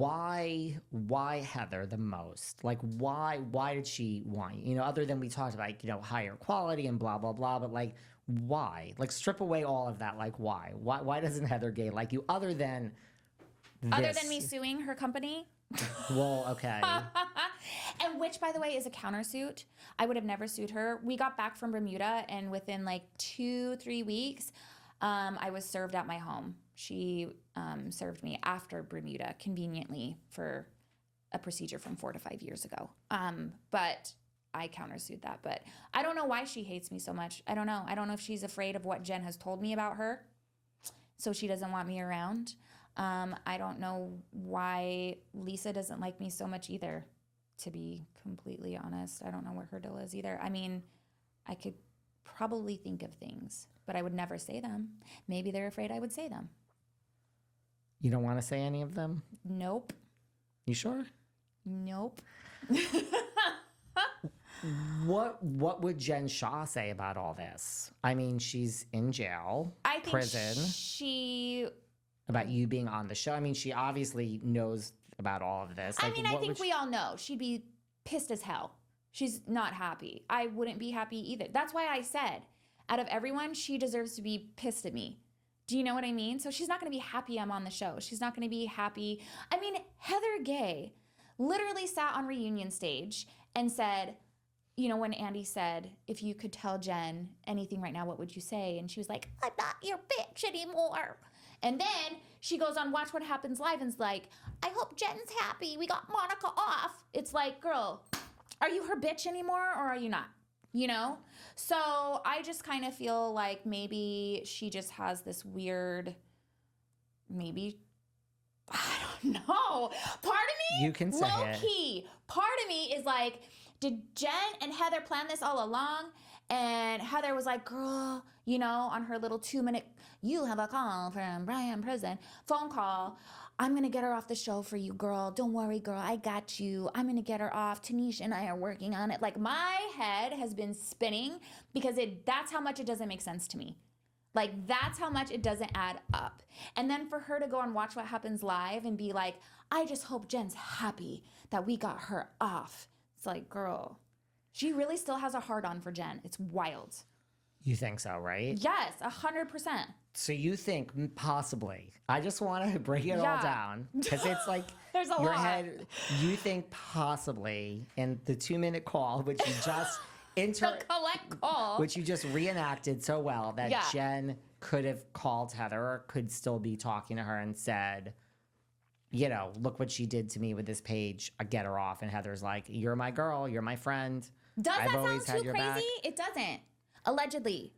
why Heather the most? Like, why did she want you? You know, other than we talked about, like, you know, higher quality and blah, blah, blah. But, like, why? Like, strip away all of that. Like, why? Why doesn't Heather Gay like you other than this? Other than me suing her company? Well, okay. And which, by the way, is a countersuit. I would have never sued her. We got back from Bermuda, and within like 2-3 weeks, I was served at my home. She served me after Bermuda, conveniently, for a procedure from 4 to 5 years ago. But I countersued that. But I don't know why she hates me so much. I don't know. I don't know if she's afraid of what Jen has told me about her, so she doesn't want me around. I don't know why Lisa doesn't like me so much either, to be completely honest. I don't know what her deal is either. I mean, I could probably think of things, but I would never say them. Maybe they're afraid I would say them. You don't want to say any of them? Nope. You sure? Nope. What would Jen Shah say about all this? I mean, she's in jail, I think prison. she... About you being on the show. I mean, she obviously knows about all of this. Like, I mean, I think we all know. She'd be pissed as hell. She's not happy. I wouldn't be happy either. That's why I said, out of everyone, she deserves to be pissed at me. Do you know what I mean? So she's not going to be happy I'm on the show. She's not going to be happy. I mean, Heather Gay literally sat on reunion stage and said, you know, when Andy said, if you could tell Jen anything right now, what would you say? And she was like, I'm not your bitch anymore. And then she goes on Watch What Happens Live and's like, I hope Jen's happy. We got Monica off. It's like, girl, are you her bitch anymore or are you not? You know? So I just kind of feel like maybe she just has this weird, maybe, I don't know. Part of me, you can say low key, part of me is like, did Jen and Heather plan this all along? And Heather was like, girl, you know, on her little 2-minute, you have a call from Brian Prison phone call. I'm going to get her off the show for you, girl. Don't worry, girl. I got you. I'm going to get her off. Tanisha and I are working on it. Like, my head has been spinning because that's how much it doesn't make sense to me. Like, that's how much it doesn't add up. And then for her to go and Watch What Happens Live and be like, I just hope Jen's happy that we got her off. It's like, girl, she really still has a hard-on for Jen. It's wild. You think so, right? Yes, 100%. So you think possibly, I just want to break it all down because it's like there's a your lot. head, you think possibly in the 2-minute call, which you just the collect call, which you just reenacted so well that Jen could have called Heather or could still be talking to her and said, you know, look what she did to me with this page. I get her off. And Heather's like, you're my girl. You're my friend. Does I've that always sound had too your crazy? back. It doesn't. Allegedly.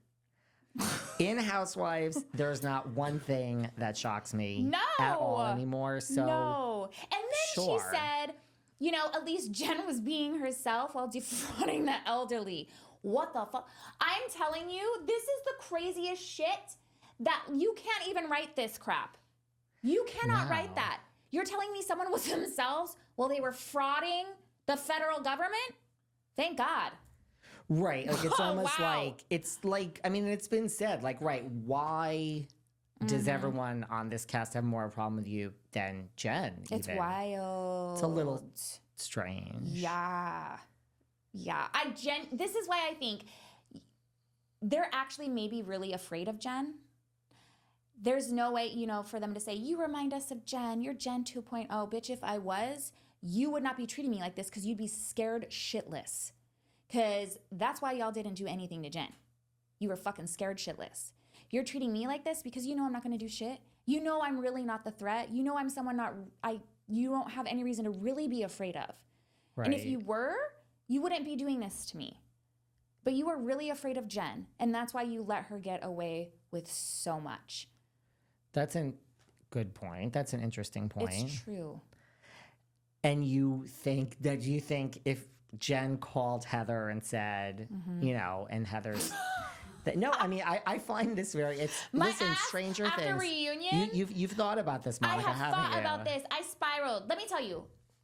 In Housewives, there's not one thing that shocks me at all anymore. So no. And then she said, you know, at least Jen was being herself while defrauding the elderly. What the fuck? I'm telling you, this is the craziest shit that you can't even write this crap. You cannot write that. You're telling me someone was themselves while they were frauding the federal government? Thank God. Right. Like, it's almost like, I mean, it's been said, like, right, why does everyone on this cast have more of a problem with you than Jen? It's wild. It's a little strange. Yeah. Yeah. This is why I think they're actually maybe really afraid of Jen. There's no way, you know, for them to say, you remind us of Jen. You're Jen 2.0. Bitch, if I was, you would not be treating me like this because you'd be scared shitless. Because that's why y'all didn't do anything to Jen. You were fucking scared shitless. You're treating me like this because you know I'm not going to do shit. You know I'm really not the threat. You know I'm someone you don't have any reason to really be afraid of. Right. And if you were, you wouldn't be doing this to me. But you were really afraid of Jen. And that's why you let her get away with so much. That's a good point. That's an interesting point. It's true. And you think if Jen called Heather and said, you know, and Heather's... No, I mean, I find this very... Listen, Stranger Things... After reunion... You've thought about this, Monica, haven't you? I have thought about this. I spiraled. Let me tell you,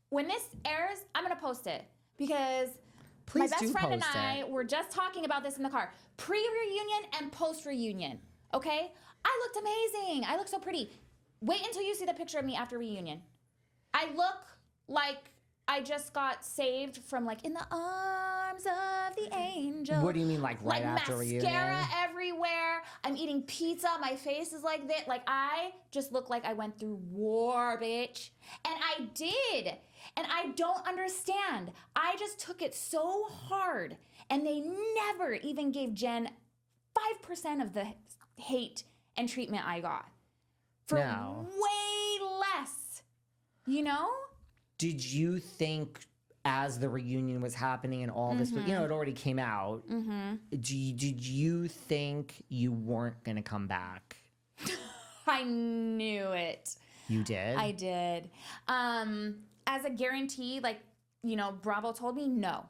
when this airs, I'm going to post it. Because my best friend and I were just talking about this in the car. Pre-reunion and post-reunion. Okay? I looked amazing. I looked so pretty. Wait until you see the picture of me after reunion. I look like I just got saved from like in the arms of the angel. What do you mean, like right after reunion? Mascara everywhere. I'm eating pizza. My face is like that. Like I just look like I went through war, bitch. And I did. And I don't understand. I just took it so hard. And they never even gave Jen 5% of the hate and treatment I got. For way less. You know? Did you think as the reunion was happening and all this, it already came out, did you think you weren't going to come back? I knew it. You did? I did. As a guarantee, like, Bravo told me no.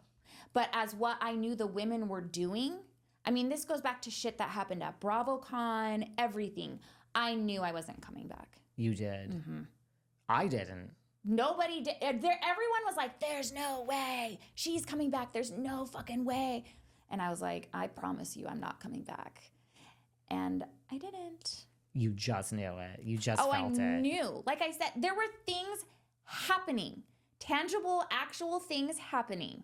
But as what I knew the women were doing, I mean, this goes back to shit that happened at BravoCon, everything. I knew I wasn't coming back. You did? I didn't. Nobody did. Everyone was like, there's no way. She's coming back. There's no fucking way. And I was like, I promise you I'm not coming back. And I didn't. You just knew it. You just felt it. I knew. Like I said, there were things happening, tangible, actual things happening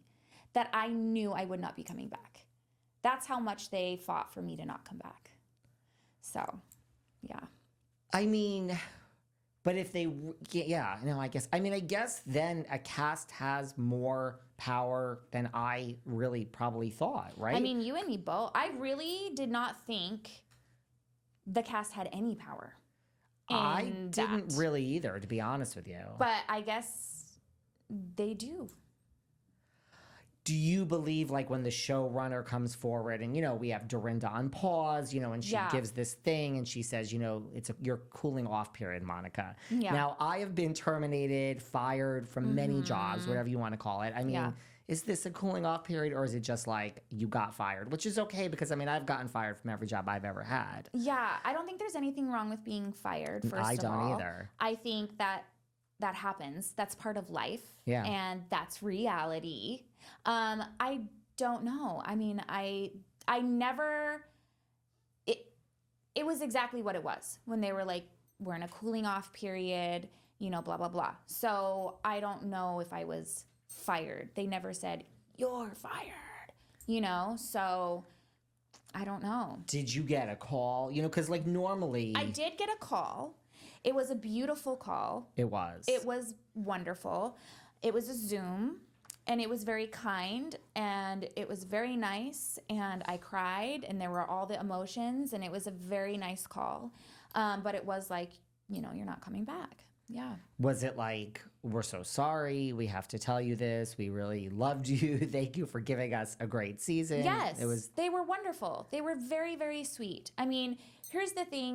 that I knew I would not be coming back. That's how much they fought for me to not come back. So, yeah. I mean... But if they, I guess then a cast has more power than I really probably thought, right? I mean, you and me both. I really did not think the cast had any power. I didn't really either, to be honest with you. But I guess they do. Do you believe, like, when the showrunner comes forward and, we have Dorinda on pause, and she gives this thing and she says, it's your cooling off period, Monica. Yeah. Now, I have been terminated, fired from many jobs, whatever you want to call it. I mean, is this a cooling off period or is it just like you got fired? Which is okay because, I've gotten fired from every job I've ever had. Yeah, I don't think there's anything wrong with being fired, first of all. I don't either. I think that happens. That's part of life. Yeah. And that's reality. I don't know. I mean, I never, it was exactly what it was when they were like, we're in a cooling off period, blah, blah, blah. So I don't know if I was fired. They never said, you're fired, so I don't know. Did you get a call? Because like normally. I did get a call. It was a beautiful call. It was. It was wonderful. It was a Zoom, and it was very kind, and it was very nice, and I cried, and there were all the emotions, and it was a very nice call. But it was like, you're not coming back. Yeah. Was it like, we're so sorry, we have to tell you this, we really loved you, thank you for giving us a great season? Yes. They were wonderful. They were very, very sweet. I mean, here's the thing.